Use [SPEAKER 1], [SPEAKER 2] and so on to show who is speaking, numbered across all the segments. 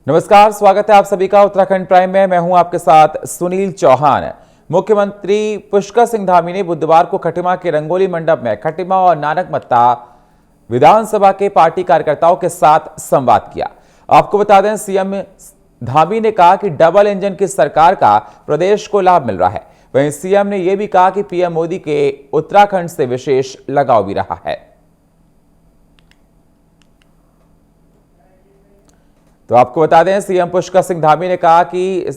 [SPEAKER 1] नमस्कार, स्वागत है आप सभी का उत्तराखंड प्राइम में। मैं हूं आपके साथ सुनील चौहान। मुख्यमंत्री पुष्कर सिंह धामी ने बुधवार को खटीमा के रंगोली मंडप में खटीमा और नानकमत्ता विधानसभा के पार्टी कार्यकर्ताओं के साथ संवाद किया। आपको बता दें, सीएम धामी ने कहा कि डबल इंजन की सरकार का प्रदेश को लाभ मिल रहा है। वहीं सीएम ने यह भी कहा कि पीएम मोदी के उत्तराखंड से विशेष लगाव भी रहा है। तो आपको बता दें, सीएम पुष्कर सिंह धामी ने कहा कि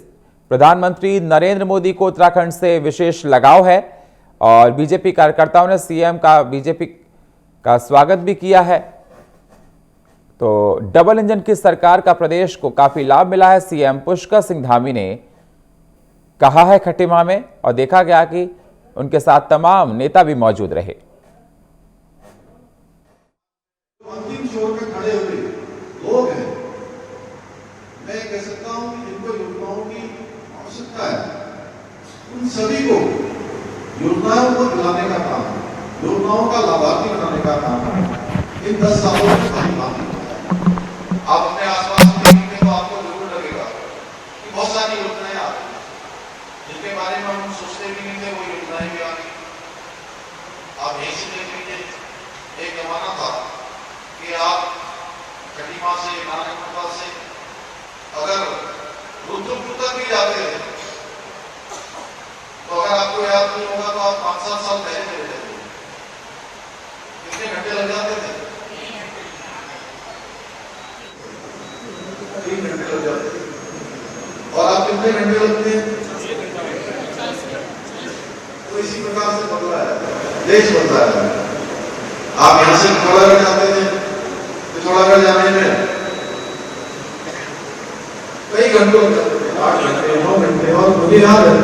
[SPEAKER 1] प्रधानमंत्री नरेंद्र मोदी को उत्तराखंड से विशेष लगाव है और बीजेपी कार्यकर्ताओं ने सीएम का बीजेपी का स्वागत भी किया है। तो डबल इंजन की सरकार का प्रदेश को काफी लाभ मिला है, सीएम पुष्कर सिंह धामी ने कहा है खटीमा में। और देखा गया कि उनके साथ तमाम नेता भी मौजूद रहे।
[SPEAKER 2] अंतिम छोर पे खड़े हुए लोग हैं, मैं कह सकता हूं कि जिनको योजनाओं की आवश्यकता है, उन सभी को योजनाओं को दिलाने का काम, योजनाओं का लाभार्थी बनाने का काम इन 10 सालों में सही बात है। आप अपने आसपास देखेंगे तो आपको जरूर लगेगा कि बहुत सारी योजनाएं आ रही हैं, जिनके बारे में हम सोचते भी नहीं थे, वो योजनाएं भी आ गई। आप यही से देख लीजिए, एक जमाना था कि आप खटीमा से, नानकमत्ता से अगर रुद्रपुर तक भी जाते थे तो अगर आपको याद नहीं होगा तो आप 5-7 साल पहले चले जाते थे। कितने घंटे लग जाते थे? 3 घंटे लग जाते थे। और आप कितने घंटे लगते हैं? तो इसी प्रकार से बदला है, देश बदला है। आप यहां से पिथौरागढ़ जाते थे, पिथौरागढ़ जाने में कई घंटों लग जाते थे, 8 घंटे 9 घंटे। और मुझे याद है,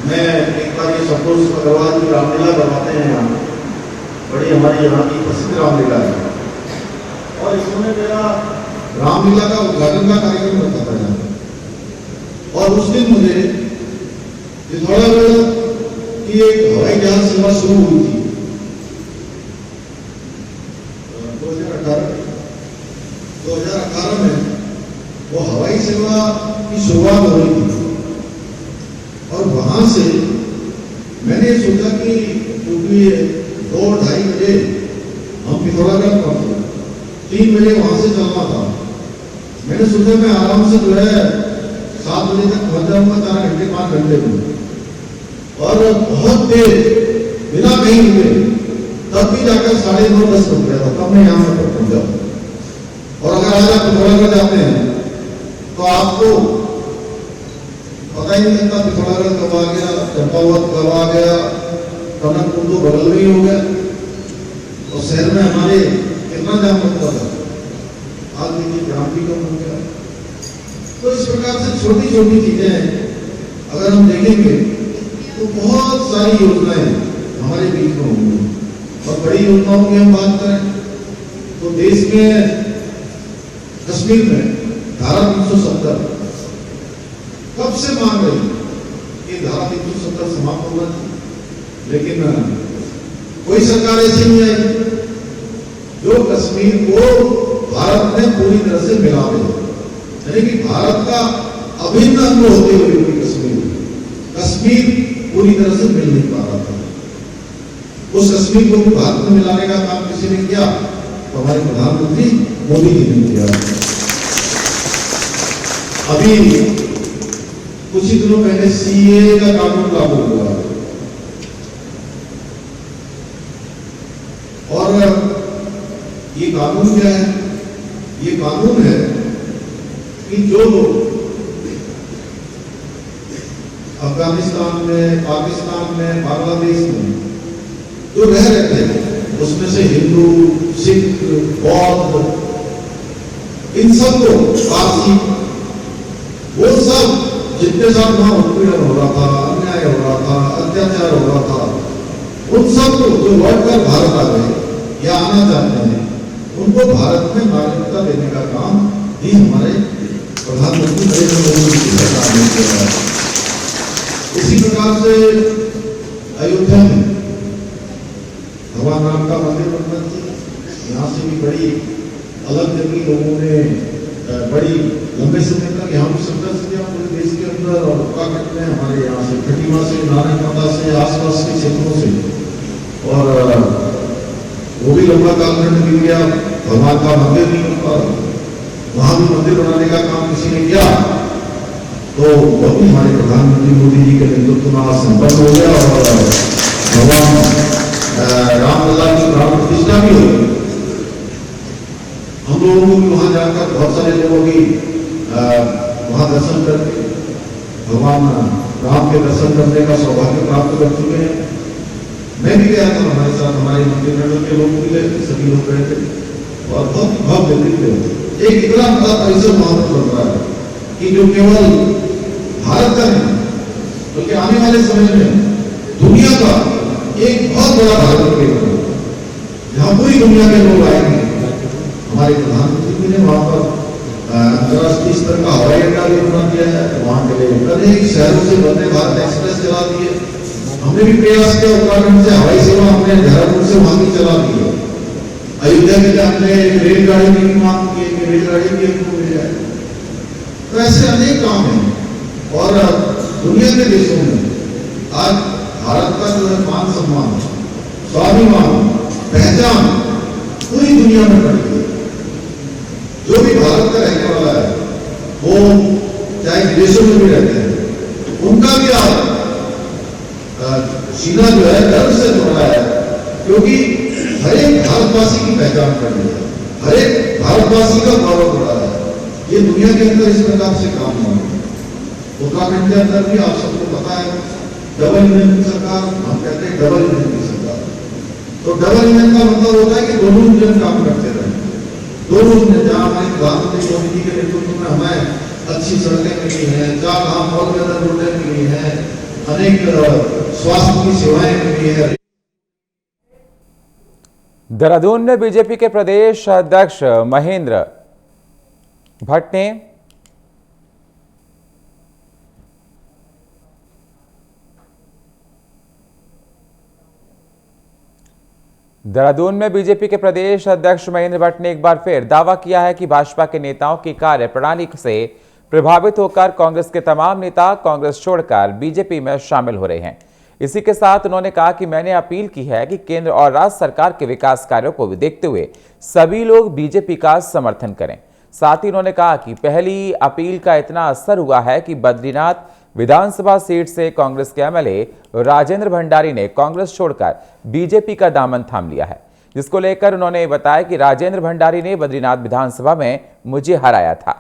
[SPEAKER 2] मैं एक बार ये संतोष अग्रवाल की रामलीला करवाते हैं यहाँ, बड़ी हमारी यहाँ की प्रसिद्ध रामलीला है, और इसमें मेरा रामलीला का उद्घाटन का कार्यक्रम रखा था यहाँ। और उस दिन मुझे पिथौरागढ़ की एक हवाई जहाज सेवा शुरू हुई थी 2018 में। वो हवाई सेवा की शुरुआत हो रही थी और वहां से मैंने सोचा कि क्योंकि 2-2:30 बजे हम पिथौरागढ़ पहुंचे, 3 बजे वहां से चलना था। मैंने सोचा मैं आराम से जो है 7 बजे तक पहुंच जाऊंगा, 4 घंटे 5 घंटे में। और बहुत देर बिना कहीं रुके, तब भी जाकर 9:30-10 बज गया था, तब मैं यहाँ पर पहुंचा। और अगर आज आप पिथौरागढ़ जाते हैं तो आपको पता ही नहीं चलता पिथौरागढ़ कब आ गया, चंपावत कब आ गया, टनकपुर तो बगल में ही हो गया। और शहर में हमारे कितना जाम लगता था, आज देखिए जाम भी कम हो गया। तो इस प्रकार से छोटी छोटी चीजें अगर हम देखेंगे तो बहुत सारी योजनाएं हमारे बीच में होंगी। और बड़ी योजनाओं की हम बात करें तो देश में कश्मीर में धारा 370 कब से मांग रही कि धारा 370 समाप्त होना चाहिए, लेकिन कोई सरकार ऐसी नहीं आई जो कश्मीर को भारत में पूरी तरह से मिला दे। यानी कि भारत का अभिन्न अंग होते हुए भी कश्मीर पूरी तरह से मिल नहीं पा रहा था। उस कश्मीर को भारत में मिलाने का काम किसी ने किया तो हमारे प्रधानमंत्री मोदी जी ने किया। अभी कुछ ही दिनों पहले सीए का कानून लागू हुआ और ये कानून क्या है? ये कानून है कि जो लोग अफगानिस्तान में, पाकिस्तान में, बांग्लादेश में जो रह रहे थे, उसमें से हिंदू, सिख, बौद्ध, इन सबको, पारसी, वो सब जितने साथ वहां उत्पीड़न हो रहा था, अन्याय हो रहा था, अत्याचार हो रहा था, उन सबको जो लौटकर भारत आ गए या आना चाहते हैं, उनको भारत में नागरिकता देने का काम ही हमारे प्रधानमंत्री नरेंद्र मोदी की सरकार ने किया है। इसी प्रकार से अयोध्या में भगवान राम का मंदिर बनना चाहिए। यहाँ से भी बड़ी अलग जगह लोगों ने बड़ी बड़ी लंबे समय तक यहाँ की संघर्ष किया पूरे देश के अंदर और उत्तराखंड में हमारे यहाँ से खटीमा से नारायणपता से आसपास के क्षेत्रों से, और वो भी लंबा कालखंड बीत गया। भगवान का मंदिर नहीं बन पा, वहां भी मंदिर बनाने का काम किसी ने किया तो वो भी हमारे प्रधानमंत्री मोदी जी के नेतृत्व में संपन्न हो गया और भगवान रामलला की प्राण प्रतिष्ठा भी हुई। हम लोगों को भी वहां जाकर बहुत सारे लोगों की वहां दर्शन करके भगवान राम के दर्शन करने का सौभाग्य प्राप्त कर चुके हैं। मैं भी गया था, हमारे साथ हमारे मंत्रिमंडल के लोग भी गए थे, सभी लोग गए थे और बहुत भव्य दिव्य एक इतना बड़ा परिसर वहां पर बन रहा है कि जो केवल भारत का नहीं बल्कि आने वाले समय में दुनिया का एक बहुत बड़ा भारत केंद्र जहां पूरी दुनिया के लोग आएंगे। हमारे प्रधानमंत्री जी ने वहां पर अंतर्राष्ट्रीय स्तर का हवाई अड्डा भी बना दिया है, वहां के लिए अनेक शहरों से वंदे भारत एक्सप्रेस चला दी है। हमने भी प्रयास किया, उत्तराखंड से हवाई सेवा हमने देहरादून से वहां की चला दी है। अयोध्या के लिए हमने रेलगाड़ी की भी मांग की कि रेलगाड़ी भी हमको मिल जाए। तो ऐसे अनेक काम हैं और दुनिया के देशों में आज भारत का जो है मान सम्मान, स्वाभिमान, पहचान पूरी दुनिया में बढ़ी है। जो भी भारत का रहने वाला है वो चाहे विदेशों में भी रहते हैं, उनका भी आप सीना जो है गर्व से जोड़ रहा है, क्योंकि हर एक भारतवासी की पहचान कर रही है, हर एक भारतवासी का गौरव बढ़ा है। ये दुनिया के अंदर इस प्रकार से काम हो रहा है। उत्तराखंड के अंदर भी आप सबको पता है डबल इंजन की सरकार, हम कहते हैं डबल इंजन की सरकार। तो डबल इंजन का मतलब होता है कि दोनों इंजन काम करते रहे। दोनों इंजन, जहां हमारे प्रधानमंत्री मोदी जी के नेतृत्व में हमें अच्छी सड़कें मिली हैं, जहां काम बहुत ज्यादा रोडें मिली हैं, अनेक स्वास्थ्य की सेवाएं मिली है।
[SPEAKER 1] देहरादून में बीजेपी के प्रदेश अध्यक्ष महेंद्र भट्ट ने देहरादून में बीजेपी के प्रदेश अध्यक्ष महेंद्र भट्ट ने एक बार फिर दावा किया है कि भाजपा के नेताओं की कार्य प्रणाली से प्रभावित होकर कांग्रेस के तमाम नेता कांग्रेस छोड़कर बीजेपी में शामिल हो रहे हैं। इसी के साथ उन्होंने कहा कि मैंने अपील की है कि केंद्र और राज्य सरकार के विकास कार्यों को देखते हुए सभी लोग बीजेपी का समर्थन करें। साथ ही उन्होंने कहा कि पहली अपील का इतना असर हुआ है कि बद्रीनाथ विधानसभा सीट से कांग्रेस के एमएलए राजेंद्र भंडारी ने कांग्रेस छोड़कर बीजेपी का दामन थाम लिया है, जिसको लेकर उन्होंने बताया कि राजेंद्र भंडारी ने बद्रीनाथ विधानसभा में मुझे हराया था।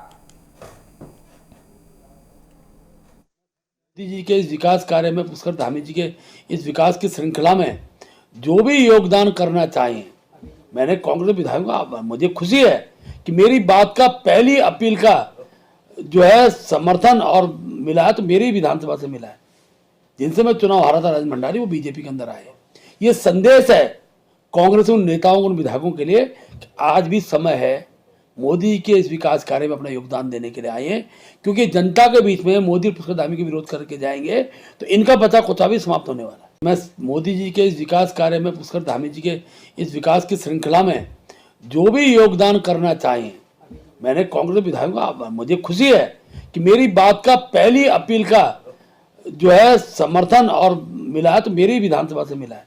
[SPEAKER 3] मोदी जी के इस विकास कार्य में, पुष्कर धामी जी के इस विकास की श्रृंखला में जो भी योगदान करना चाहें, मैंने कांग्रेस विधायकों, मुझे खुशी है कि मेरी बात का पहली अपील का जो है समर्थन और मिला है तो मेरी विधानसभा से मिला है। जिनसे मैं चुनाव हारा था राजेंद्र भंडारी, वो बीजेपी के अंदर आए। ये संदेश है कांग्रेस उन नेताओं, उन विधायकों के लिए कि आज भी समय है, मोदी के इस विकास कार्य में अपना योगदान देने के लिए आए हैं। क्योंकि जनता के बीच में मोदी और पुष्कर धामी के विरोध करके जाएंगे तो इनका बचा खुचा भी समाप्त होने वाला है। मैं मोदी जी के इस विकास कार्य में, पुष्कर धामी जी के इस विकास की श्रृंखला में जो भी योगदान करना चाहें, मैंने कांग्रेस विधायकों, मुझे खुशी है कि मेरी बात का पहली अपील का जो है समर्थन और मिला है तो मेरी विधानसभा से मिला है।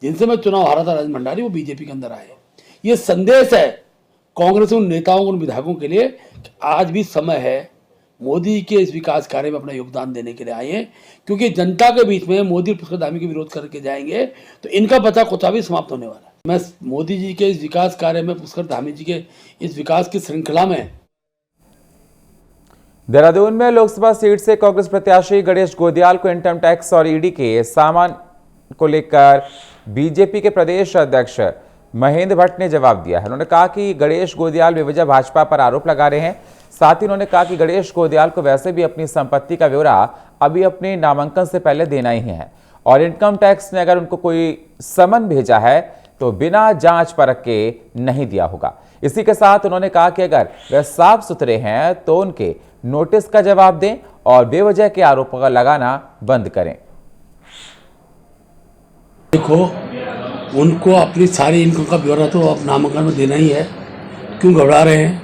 [SPEAKER 3] जिनसे मैं चुनाव हारा था राजेंद्र भंडारी, वो बीजेपी के अंदर आए। ये संदेश है कांग्रेस उन नेताओं, उन विधायकों के लिए कि आज भी समय है, मोदी के इस विकास कार्य में अपना योगदान देने के लिए आए हैं। क्योंकि जनता के बीच में मोदी और पुष्कर धामी के विरोध करके जाएंगे तो इनका बचा खुचा भी समाप्त होने वाला है। मैं मोदी जी के इस विकास कार्य में, पुष्कर धामी जी के इस विकास की श्रृंखला में।
[SPEAKER 1] देहरादून में लोकसभा सीट से कांग्रेस प्रत्याशी गणेश गोदियाल को इनकम टैक्स और ईडी के सामान को लेकर बीजेपी के प्रदेश अध्यक्ष महेंद्र भट्ट ने जवाब दिया है। उन्होंने कहा कि गणेश गोदियाल बेवजह भाजपा पर आरोप लगा रहे हैं। साथ ही उन्होंने कहा कि गणेश गोदियाल को वैसे भी अपनी संपत्ति का ब्यौरा अभी अपने नामांकन से पहले देना ही है और इनकम टैक्स ने अगर उनको कोई समन भेजा है तो बिना जांच परख के नहीं दिया होगा। इसी के साथ उन्होंने कहा कि अगर वे साफ सुथरे हैं तो उनके नोटिस का जवाब दें और बेवजह के आरोप लगाना बंद करें।
[SPEAKER 3] देखो, उनको अपनी सारी इनकम का ब्यौरा तो अब नामांकन में देना ही है, क्यों घबरा रहे हैं?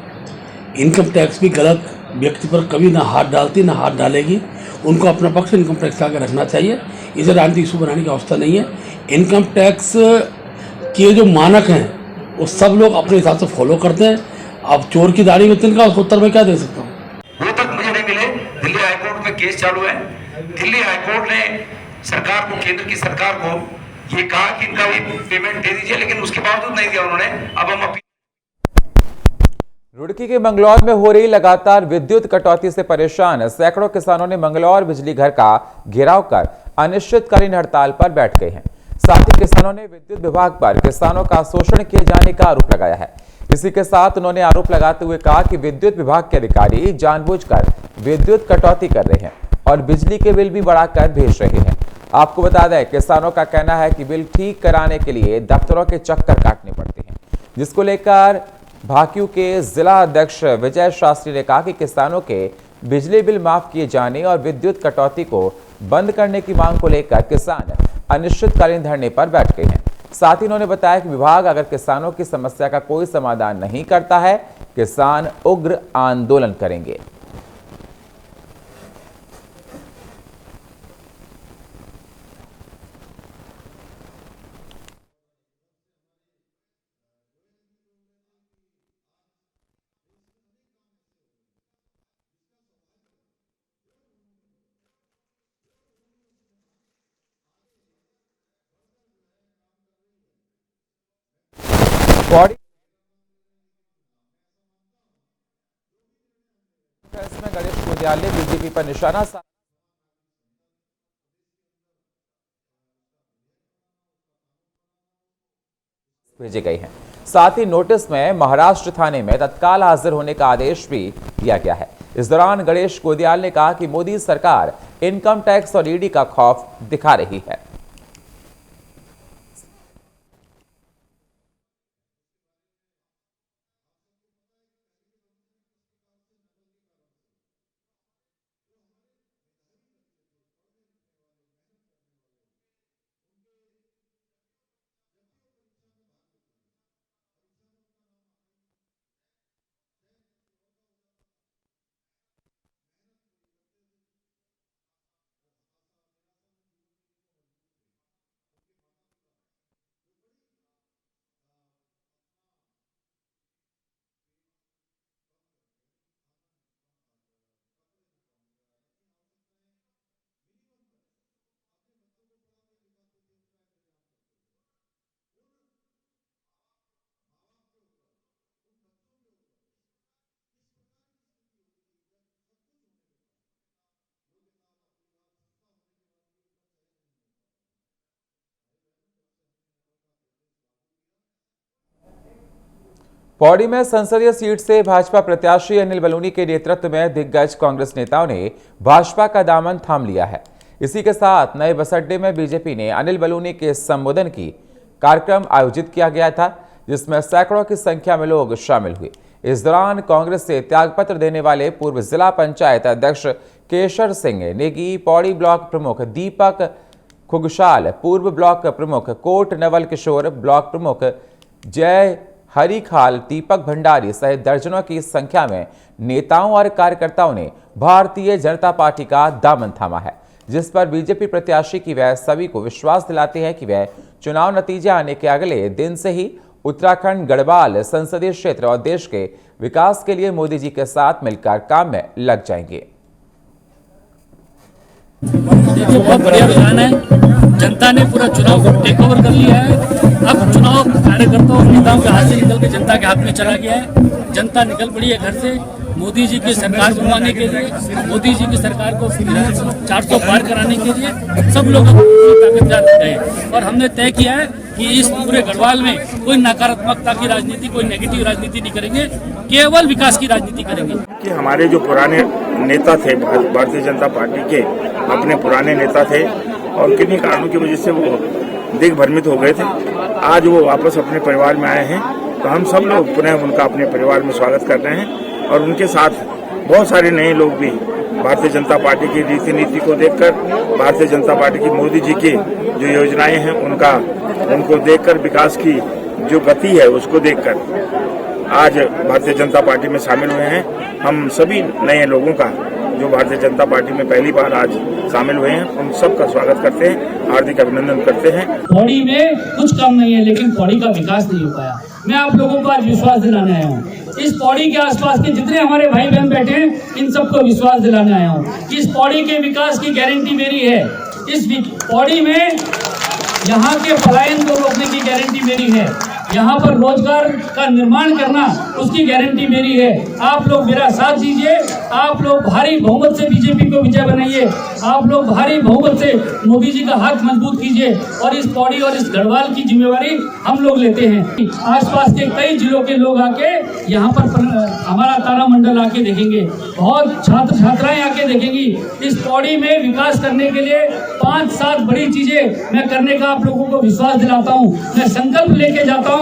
[SPEAKER 3] इनकम टैक्स भी गलत व्यक्ति पर कभी ना हाथ डालती ना हाथ डालेगी। उनको अपना पक्ष इनकम टैक्स का आगे रखना चाहिए। इसे राजनीतिक इशू बनाने की अवस्था नहीं है। इनकम टैक्स के जो मानक हैं वो सब लोग अपने हिसाब से फॉलो करते हैं। अब चोर की दाढ़ी में तिनका, उसको उत्तर में क्या दे सकता हूँ।
[SPEAKER 4] वो तक मुझे नहीं मिले। दिल्ली हाईकोर्ट में केस चालू है। दिल्ली हाईकोर्ट ने सरकार को, केंद्र की सरकार को ये कहा कि इनका ये पेमेंट दे दीजिए, लेकिन उसके बावजूद नहीं दिया उन्होंने। अब हम अपील।
[SPEAKER 1] रुड़की के मंगलौर में हो रही लगातार विद्युत कटौती से परेशान सैकड़ों किसानों ने मंगलौर बिजली घर का घेराव कर अनिश्चितकालीन हड़ताल पर बैठ गए हैं। साथ ही किसानों ने विद्युत विभाग पर किसानों का शोषण किए जाने का आरोप लगाया है। इसी के साथ उन्होंने आरोप लगाते हुए कहा कि विद्युत विभाग के अधिकारी जानबूझकर विद्युत कटौती कर रहे हैं और बिजली के बिल भी बढ़ाकर भेज रहे हैं। आपको बता दें, किसानों का कहना है कि बिल ठीक कराने के लिए दफ्तरों के चक्कर काटने पड़ते हैं, जिसको लेकर भाकियू के जिला अध्यक्ष विजय शास्त्री ने कहा कि किसानों के बिजली बिल माफ किए जाने और विद्युत कटौती को बंद करने की मांग को लेकर किसान अनिश्चितकालीन धरने पर बैठ गए हैं। साथ ही उन्होंने बताया कि विभाग अगर किसानों की समस्या का कोई समाधान नहीं करता है, किसान उग्र आंदोलन करेंगे। पौड़ी में गणेश विद्यालय बीजेपी पर निशाना भेजे गए हैं। साथ ही नोटिस में महाराष्ट्र थाने में तत्काल हाजिर होने का आदेश भी दिया गया है। इस दौरान गणेश गोदियाल ने कहा कि मोदी सरकार इनकम टैक्स और ईडी का खौफ दिखा रही है। पौड़ी में संसदीय सीट से भाजपा प्रत्याशी अनिल बलूनी के नेतृत्व में दिग्गज कांग्रेस नेताओं ने भाजपा का दामन थाम लिया है। इसी के साथ नए बस अड्डे में बीजेपी ने अनिल बलूनी के संबोधन की कार्यक्रम आयोजित किया गया था, जिसमें सैकड़ों की संख्या में लोग शामिल हुए। इस दौरान कांग्रेस से त्यागपत्र देने वाले पूर्व जिला पंचायत अध्यक्ष केशर सिंह नेगी, पौड़ी ब्लॉक प्रमुख दीपक खुगशाल, पूर्व ब्लॉक प्रमुख कोट नवल किशोर, ब्लॉक प्रमुख जय हरिखाल, दीपक भंडारी सहित दर्जनों की संख्या में नेताओं और कार्यकर्ताओं ने भारतीय जनता पार्टी का दामन थामा है, जिस पर बीजेपी प्रत्याशी की वह सभी को विश्वास दिलाते हैं कि वह चुनाव नतीजे आने के अगले दिन से ही उत्तराखंड गढ़वाल संसदीय क्षेत्र और देश के विकास के लिए मोदी जी के साथ मिलकर काम में लग जाएंगे।
[SPEAKER 5] देखिए, बहुत बढ़िया रुझान है। जनता ने पूरा चुनाव को टेक ओवर कर लिया है। अब चुनाव कार्यकर्ताओं और नेताओं के हाथ से निकल के जनता के हाथ में चला गया है। जनता निकल पड़ी है घर से मोदी जी की सरकार बनवाने के लिए, मोदी जी की सरकार को 400 पार कराने के लिए सब लोग ताकतवर गए और हमने तय किया है कि इस पूरे गढ़वाल में कोई नकारात्मकता की राजनीति, कोई नेगेटिव राजनीति नहीं करेंगे, केवल विकास की राजनीति करेंगे।
[SPEAKER 6] कि हमारे जो पुराने नेता थे भारतीय जनता पार्टी के, अपने पुराने नेता थे और किन्हीं कारणों की वजह से वो दिग्भ्रमित हो गए थे। आज वो वापस अपने परिवार में आए हैं, तो हम सब लोग पुनः उनका अपने परिवार में स्वागत कर रहे हैं और उनके साथ बहुत सारे नए लोग भी भारतीय जनता पार्टी की रीति नीति को देखकर, भारतीय जनता पार्टी की मोदी जी की जो योजनाएं हैं उनको देखकर, विकास की जो गति है उसको देखकर आज भारतीय जनता पार्टी में शामिल हुए हैं। हम सभी नए लोगों का जो भारतीय जनता पार्टी में पहली बार आज शामिल हुए हैं, उन सबका स्वागत करते हैं, हार्दिक अभिनंदन करते हैं।
[SPEAKER 5] पौड़ी में कुछ कम नहीं है, लेकिन पौड़ी का विकास नहीं हो पाया। मैं आप लोगों को आज विश्वास दिलाने आया हूँ। इस पौड़ी के आसपास के जितने हमारे भाई बहन बैठे हैं, इन सबको विश्वास दिलाने आया हूँ कि इस पौड़ी के विकास की गारंटी मेरी है। इस पौड़ी में यहाँ के पलायन को रोकने की गारंटी मेरी है। यहाँ पर रोजगार का निर्माण करना, उसकी गारंटी मेरी है। आप लोग मेरा साथ दीजिए। आप लोग भारी बहुमत से बीजेपी को विजय बनाइए। आप लोग भारी बहुमत से मोदी जी का हाथ मजबूत कीजिए और इस पौड़ी और इस गढ़वाल की जिम्मेवारी हम लोग लेते हैं। आसपास के कई जिलों के लोग आके यहाँ पर हमारा तारामंडल आके देखेंगे, बहुत छात्र छात्राएं आके देखेंगी। इस पौड़ी में विकास करने के लिए 5-7 बड़ी चीजें मैं करने का आप लोगों को विश्वास दिलाता हूँ। मैं संकल्प लेके जाता हूँ।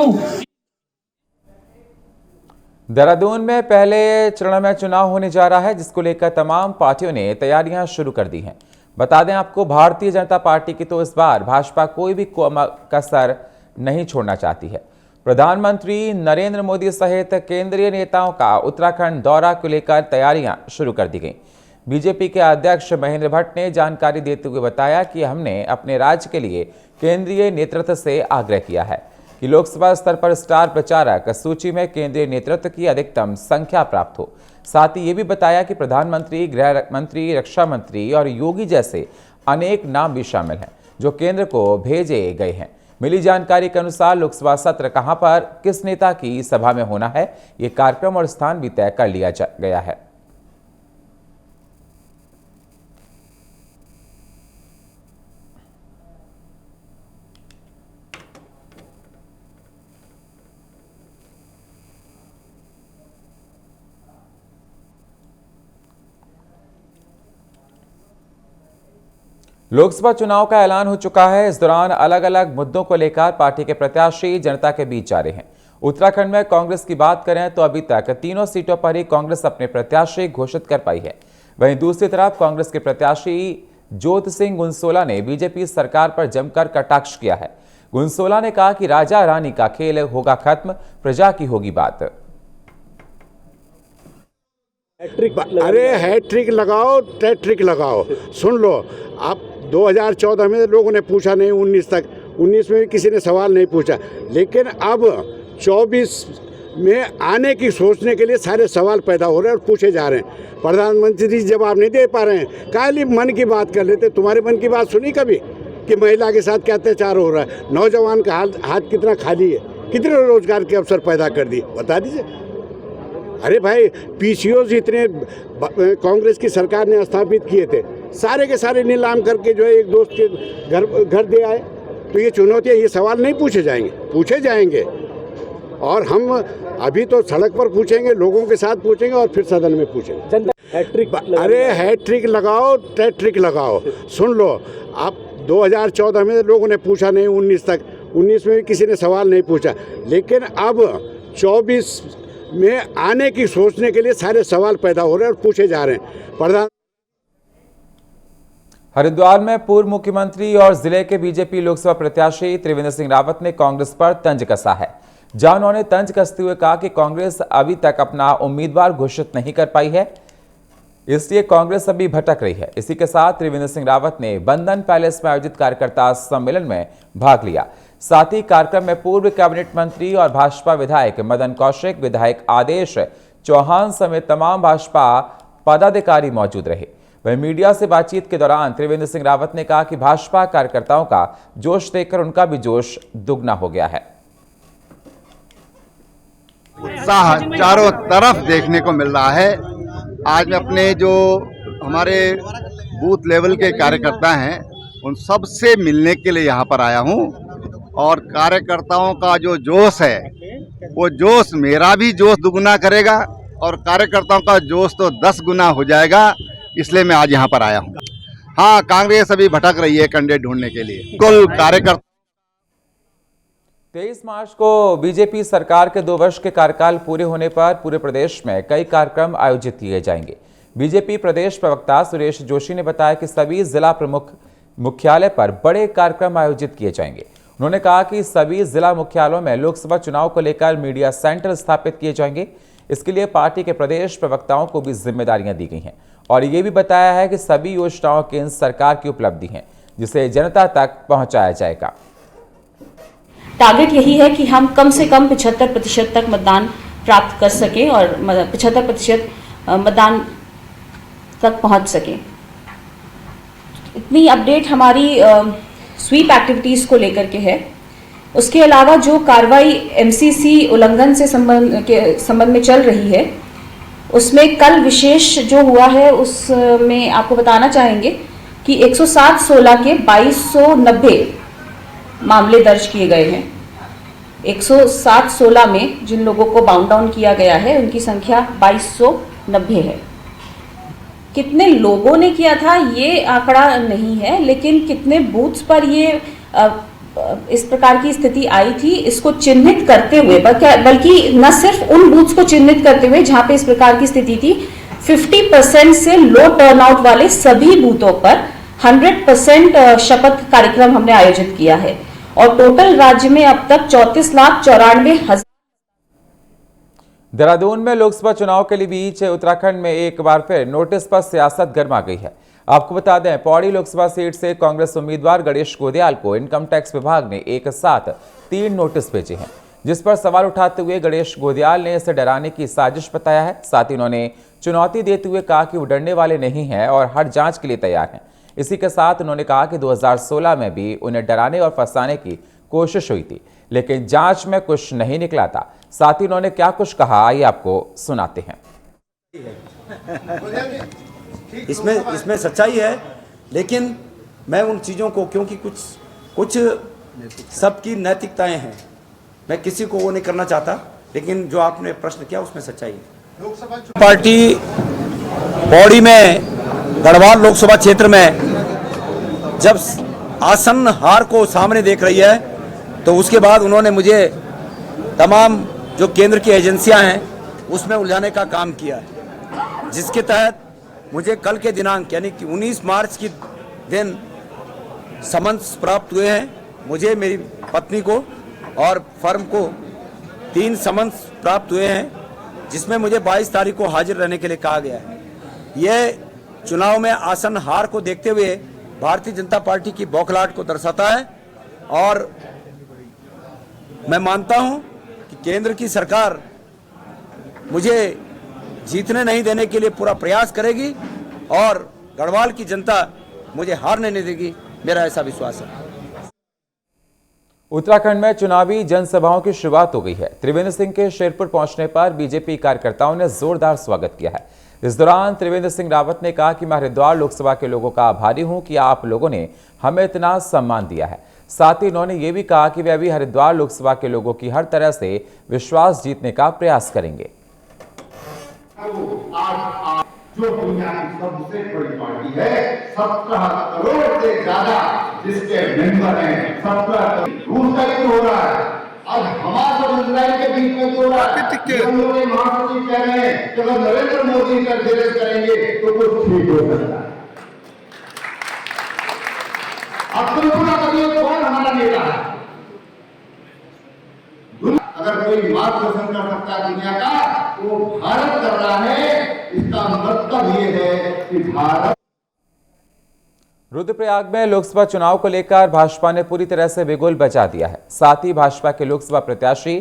[SPEAKER 1] देहरादून में पहले चरण में चुनाव होने जा रहा है, जिसको लेकर तमाम पार्टियों ने तैयारियां शुरू कर दी हैं। बता दें आपको, भारतीय जनता पार्टी की तो इस बार भाजपा कोई भी कसर नहीं छोड़ना चाहती है। प्रधानमंत्री नरेंद्र मोदी सहित केंद्रीय नेताओं का उत्तराखंड दौरा को लेकर तैयारियां शुरू कर दी गई। बीजेपी के अध्यक्ष महेंद्र भट्ट ने जानकारी देते हुए बताया कि हमने अपने राज्य के लिए केंद्रीय नेतृत्व से आग्रह किया है कि लोकसभा स्तर पर स्टार प्रचारक सूची में केंद्रीय नेतृत्व की अधिकतम संख्या प्राप्त हो। साथ ही ये भी बताया कि प्रधानमंत्री, गृह मंत्री, रक्षा मंत्री और योगी जैसे अनेक नाम भी शामिल हैं जो केंद्र को भेजे गए हैं। मिली जानकारी के अनुसार लोकसभा सत्र कहां पर किस नेता की सभा में होना है, ये कार्यक्रम और स्थान भी तय कर लिया गया है। लोकसभा चुनाव का ऐलान हो चुका है। इस दौरान अलग अलग मुद्दों को लेकर पार्टी के प्रत्याशी जनता के बीच जा रहे हैं। उत्तराखंड में कांग्रेस की बात करें तो अभी तक 3 सीटों पर ही कांग्रेस अपने प्रत्याशी घोषित कर पाई है। वहीं दूसरी तरफ कांग्रेस के प्रत्याशी ज्योति सिंह गुनसोला ने बीजेपी सरकार पर जमकर कटाक्ष किया है। गुनसोला ने कहा कि राजा रानी का खेल होगा खत्म, प्रजा की होगी बात।
[SPEAKER 7] अरे हैट्रिक लगाओ, टैट्रिक लगाओ। सुन लो, आप 2014 में लोगों ने पूछा नहीं, 19 में भी किसी ने सवाल नहीं पूछा, लेकिन अब 24 में आने की सोचने के लिए सारे सवाल पैदा हो रहे हैं और पूछे जा रहे हैं। प्रधानमंत्री जी जवाब नहीं दे पा रहे हैं। काली मन की बात कर लेते। तुम्हारे मन की बात सुनी कभी कि महिला के साथ क्या अत्याचार हो रहा है? नौजवान का हाथ कितना खाली है, कितने रोजगार के अवसर पैदा कर दिए, बता दीजिए। अरे भाई, पीसीओ जितने कांग्रेस की सरकार ने स्थापित किए थे, सारे के सारे नीलाम करके जो है एक दोस्त के घर दे आए। तो ये चुनौतियाँ, ये सवाल नहीं पूछे जाएंगे। और हम अभी तो सड़क पर पूछेंगे, लोगों के साथ पूछेंगे और फिर सदन में पूछेंगे। अरे हैट्रिक लगाओ, टैट्रिक लगाओ। सुन लो, आप 2014 में लोगों ने पूछा नहीं, 19 में भी किसी ने सवाल नहीं पूछा, लेकिन अब 24 में आने की सोचने के लिए सारे सवाल पैदा हो रहे हैं और पूछे जा रहे हैं।
[SPEAKER 1] हरिद्वार में पूर्व मुख्यमंत्री और जिले के बीजेपी लोकसभा प्रत्याशी त्रिवेंद्र सिंह रावत ने कांग्रेस पर तंज कसा है, जहां उन्होंने तंज कसते हुए कहा कि कांग्रेस अभी तक अपना उम्मीदवार घोषित नहीं कर पाई है, इसलिए कांग्रेस अभी भटक रही है। इसी के साथ त्रिवेंद्र सिंह रावत ने बंधन पैलेस में आयोजित कार्यकर्ता सम्मेलन में भाग लिया। साथ ही कार्यक्रम में पूर्व कैबिनेट मंत्री और भाजपा विधायक मदन कौशिक, विधायक आदेश चौहान समेत तमाम भाजपा पदाधिकारी मौजूद रहे। वहीं मीडिया से बातचीत के दौरान त्रिवेंद्र सिंह रावत ने कहा कि भाजपा कार्यकर्ताओं का जोश देखकर उनका भी जोश दुगना हो गया है।
[SPEAKER 8] उत्साह चारों तरफ देखने को मिल रहा है। आज मैं अपने जो हमारे बूथ लेवल के कार्यकर्ता हैं, उन सब से मिलने के लिए यहाँ पर आया हूँ। और कार्यकर्ताओं का जो जोश है, वो जोश मेरा भी जोश दुगुना करेगा और कार्यकर्ताओं का जोश तो 10 गुना हो जाएगा, इसलिए मैं आज यहाँ पर आया हूँ। हाँ, कांग्रेस अभी भटक रही है कैंडिडेट ढूंढने के लिए। कुल कार्यकर्ता
[SPEAKER 1] 23 मार्च को बीजेपी सरकार के 2 वर्ष के कार्यकाल पूरे होने पर पूरे प्रदेश में कई कार्यक्रम आयोजित किए जाएंगे। बीजेपी प्रदेश प्रवक्ता सुरेश जोशी ने बताया कि सभी जिला प्रमुख मुख्यालय पर बड़े कार्यक्रम आयोजित किए जाएंगे। उन्होंने कहा कि सभी जिला मुख्यालयों में लोकसभा चुनाव को लेकर मीडिया सेंटर स्थापित किए जाएंगे। इसके लिए पार्टी के प्रदेश प्रवक्ताओं को भी जिम्मेदारियां दी गई हैं और ये भी बताया है कि सभी योजनाओं केंद्र सरकार की उपलब्धि हैं जिसे जनता तक पहुंचाया जाएगा।
[SPEAKER 9] टारगेट यही है कि हम कम से कम 75% तक मतदान प्राप्त कर सकें और 75% मतदान तक पहुंच सकें। इतनी अपडेट हमारी स्वीप एक्टिविटीज़ को लेकर के है। उसके अलावा जो कार्रवाई एमसीसी उल्लंघन से संबंध में चल रही है, उसमें कल विशेष जो हुआ है उसमें आपको बताना चाहेंगे कि 107/16 के 2290 मामले दर्ज किए गए हैं। 107/16 में जिन लोगों को बाउंड डाउन किया गया है उनकी संख्या 2290 है। कितने लोगों ने किया था ये आंकड़ा नहीं है, लेकिन कितने बूथ्स पर ये इस प्रकार की स्थिति आई थी इसको चिन्हित करते हुए, बल्कि न सिर्फ उन बूथ्स को चिन्हित करते हुए जहां पे इस प्रकार की स्थिति थी, 50% से लो टर्नआउट वाले सभी बूथों पर 100% शपथ कार्यक्रम हमने आयोजित किया है और टोटल राज्य में अब तक 34,94,000।
[SPEAKER 1] देहरादून में लोकसभा चुनाव के लिए बीच उत्तराखंड में एक बार फिर नोटिस पर सियासत गर्मा गई है। आपको बता दें, पौड़ी लोकसभा सीट से कांग्रेस उम्मीदवार गणेश गोदियाल को इनकम टैक्स विभाग ने एक साथ 3 नोटिस भेजे हैं, जिस पर सवाल उठाते हुए गणेश गोदियाल ने इसे डराने की साजिश बताया है। साथ ही उन्होंने चुनौती देते हुए कहा कि वो डरने वाले नहीं हैं और हर जांच के लिए तैयार हैं। इसी के साथ उन्होंने कहा कि 2016 में भी उन्हें डराने और फंसाने की कोशिश हुई थी, लेकिन जांच में कुछ नहीं निकला था। साथ ही उन्होंने क्या कुछ कहा ये आपको सुनाते हैं।
[SPEAKER 10] इसमें सच्चाई है, लेकिन मैं उन चीज़ों को, क्योंकि कुछ सबकी नैतिकताएं हैं, मैं किसी को वो नहीं करना चाहता, लेकिन जो आपने प्रश्न किया उसमें सच्चाई है। पार्टी पौड़ी में गढ़वाल लोकसभा क्षेत्र में जब आसन्न हार को सामने देख रही है, तो उसके बाद उन्होंने मुझे तमाम जो केंद्र की एजेंसियां हैं उसमें उलझाने का काम किया है, जिसके तहत मुझे कल के दिनांक यानी कि 19 मार्च की दिन समन्स प्राप्त हुए हैं। मुझे, मेरी पत्नी को और फर्म को 3 समन्स प्राप्त हुए हैं, जिसमें मुझे 22 तारीख को हाजिर रहने के लिए कहा गया है। यह चुनाव में आसन हार को देखते हुए भारतीय जनता पार्टी की बौखलाहट को दर्शाता है और मैं मानता हूं कि केंद्र की सरकार मुझे जीतने नहीं देने के लिए पूरा प्रयास करेगी और गढ़वाल की जनता मुझे हारने नहीं देगी, मेरा ऐसा विश्वास है।
[SPEAKER 1] उत्तराखंड में चुनावी जनसभाओं की शुरुआत हो गई है। त्रिवेंद्र सिंह के शेरपुर पहुंचने पर बीजेपी कार्यकर्ताओं ने जोरदार स्वागत किया है। इस दौरान त्रिवेंद्र सिंह रावत ने कहा कि मैं हरिद्वार लोकसभा के लोगों का आभारी हूं कि आप लोगों ने हमें इतना सम्मान दिया है। साथ ही उन्होंने ये भी कहा कि वे अभी हरिद्वार लोकसभा के लोगों की हर तरह से विश्वास जीतने का प्रयास करेंगे।
[SPEAKER 11] जो दुनिया की सबसे बड़ी पार्टी है, 17 करोड़ से ज्यादा जिसके मेंबर हैं, 17 रूस का युद्ध हो रहा है। आज हमारे और इजराइल के बीच में हो रहा है। हम लोग महासचिव कह रहे हैं कि अगर नरेंद्र मोदी इंटरफेरेंस करेंगे तो कुछ ठीक हो सकता है। अब कल्पना करिए कौन हमारा नेता है। अगर कोई मार्गदर्शन कर सकता है दुनिया का, तो भारत कर रहा है। इसका मतलब ये है कि भारत।
[SPEAKER 1] रुद्रप्रयाग में लोकसभा चुनाव को लेकर भाजपा ने पूरी तरह से बिगुल बजा दिया है। साथ ही भाजपा के लोकसभा प्रत्याशी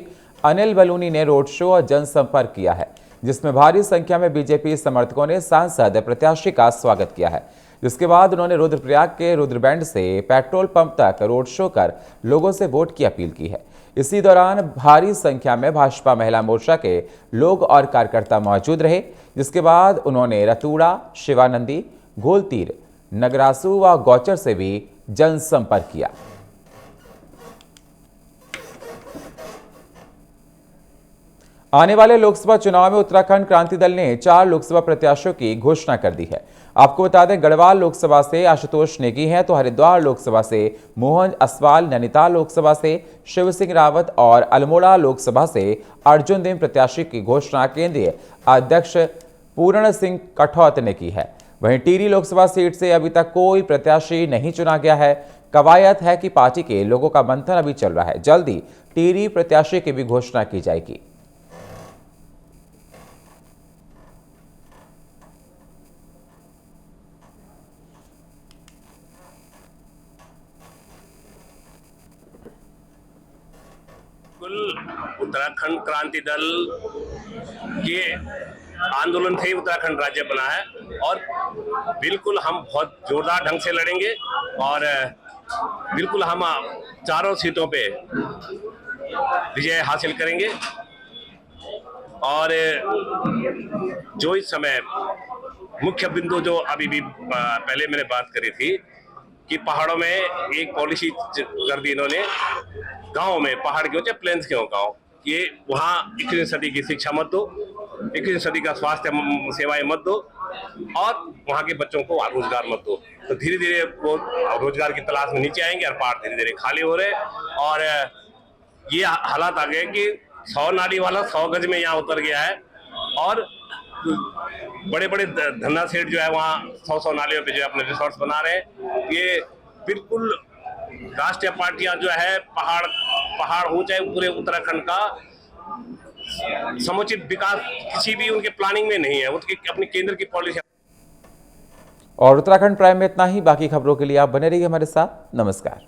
[SPEAKER 1] अनिल बलूनी ने रोड शो और जनसंपर्क किया है, जिसमें भारी संख्या में बीजेपी समर्थकों ने सांसद प्रत्याशी का स्वागत किया है। जिसके बाद उन्होंने रुद्रप्रयाग के रुद्रबैंड से पेट्रोल पंप तक रोड शो कर लोगों से वोट की अपील की है। इसी दौरान भारी संख्या में भाजपा महिला मोर्चा के लोग और कार्यकर्ता मौजूद रहे, जिसके बाद उन्होंने रतूड़ा, शिवानंदी, घोलतीर, नगरासू व गौचर से भी जनसंपर्क किया। आने वाले लोकसभा चुनाव में उत्तराखंड क्रांति दल ने 4 लोकसभा प्रत्याशियों की घोषणा कर दी है। आपको बता दें, गढ़वाल लोकसभा से आशुतोष नेगी हैं, तो हरिद्वार लोकसभा से मोहन असवाल, नैनीताल लोकसभा से शिव सिंह रावत और अल्मोड़ा लोकसभा से अर्जुन देव प्रत्याशी की घोषणा केंद्रीय अध्यक्ष पूर्ण सिंह कठौत ने की है। वहीं टिहरी लोकसभा सीट से अभी तक कोई प्रत्याशी नहीं चुना गया है। कवायद है कि पार्टी के लोगों का मंथन अभी चल रहा है, जल्दी टिहरी प्रत्याशी की भी घोषणा की जाएगी।
[SPEAKER 12] उत्तराखंड क्रांति दल के आंदोलन से ही उत्तराखंड राज्य बना है और बिल्कुल हम बहुत जोरदार ढंग से लड़ेंगे और बिल्कुल हम चारों सीटों पे विजय हासिल करेंगे। और जो इस समय मुख्य बिंदु जो अभी भी पहले मैंने बात करी थी कि पहाड़ों में एक पॉलिसी कर दी इन्होंने, गाँव में पहाड़ के हो प्लेन्स के हो गाँव, ये वहाँ 21वीं सदी की शिक्षा मत दो, 21वीं सदी का स्वास्थ्य सेवाएं मत दो और वहाँ के बच्चों को रोजगार मत दो। तो धीरे धीरे वो रोजगार की तलाश में नीचे आएंगे और पहाड़ धीरे धीरे खाली हो रहे और ये हालात आ गए कि 100 नाली वाला 100 गज में यहाँ उतर गया है और बड़े बड़े धन्ना सेठ जो है वहाँ 100 नालियों पे जो है अपने रिसोर्स बना रहे हैं। ये बिल्कुल राष्ट्रीय पार्टियां जो है पहाड़ हो चाहे पूरे उत्तराखंड का समुचित विकास किसी भी उनके प्लानिंग में नहीं है, उनकी अपनी केंद्र की पॉलिसी।
[SPEAKER 1] और उत्तराखंड प्राइम में इतना ही। बाकी खबरों के लिए आप बने रहिए हमारे साथ। नमस्कार।